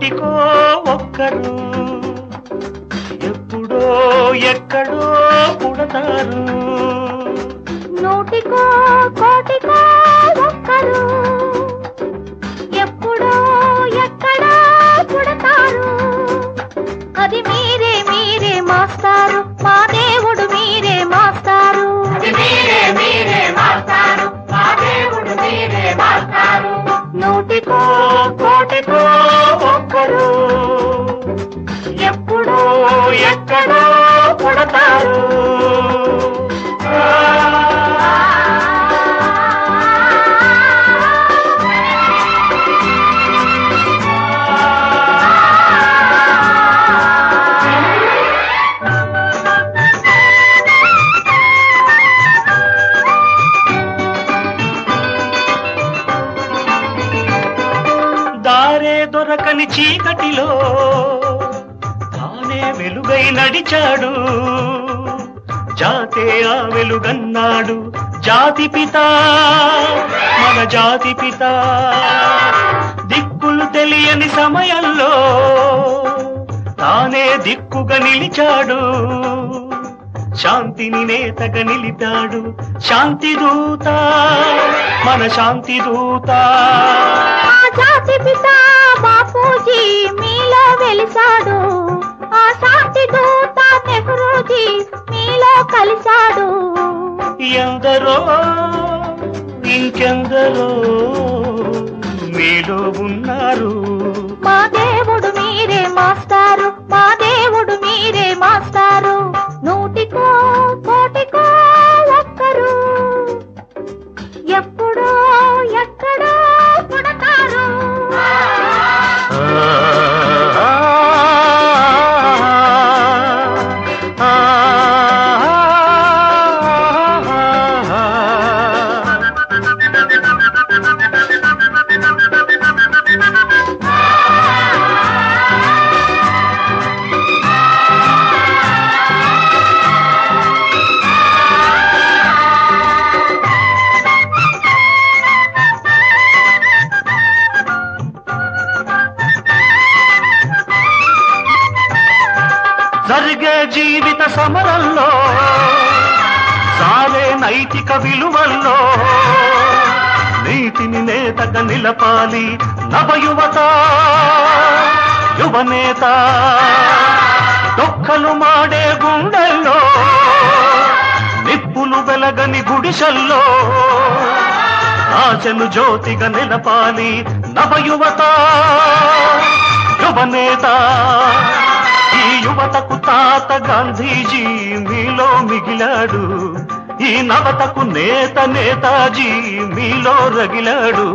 కోటికో ఒక్కరు ఎప్పుడో ఎక్కడో పుడతారు. నూటికో కోటికో ఒక్కరు ఎప్పుడో ఎక్కడో పుడతారు. అది మీరే మీరే మాస్టారు, మా దేవుడు మీరే మాస్టారు. నూటికో కోటికో ఒక్కరు ఎప్పుడో ఎక్కడో పుడతారు. దారే దొరకని చీకటిలో తానే వెలుగై నడిచాడు. జాతే ఆ వెలుగన్నాడు. జాతి పిత మన జాతి పిత. దిక్కులు తెలియని సమయంలో తానే దిక్కుగా నిలిచాడు. శాంతిని నేతగా నిలిపాడు. శాంతి దూత మన శాంతి దూత. జాతి పిత బాపూజీ మీలో వెలిసాడు. ఆ శాంతి దూత నెహ్రూజీ మీలో కలిశాడు. ఎందరో ఇంకెందరో మీలో ఉన్నారు. మా దేవుడు మీరే మాస్టారు, మా దేవుడు మీరే మాస్టారు. నూటికో కోటికో ఒక్కరు ఎప్పుడో ఎక్కడో పుడతారు. జరిగే జీవిత సమరంలో సారే నైతిక విలువల్లో నీతిని నేతగా నిలపాలి నవయువత యువనేత. దొక్కలు మాడే గుండెల్లో నిప్పులు వెలగని గుడిసెల్లో ఆశను జ్యోతిగా నిలపాలి నవయువత యువనేత. ఈ యువతకు తాత గాంధీజీ మీలో మిగిలాడు. ఈ నవతకు నేత నేతాజీ మీలో రగిలాడు.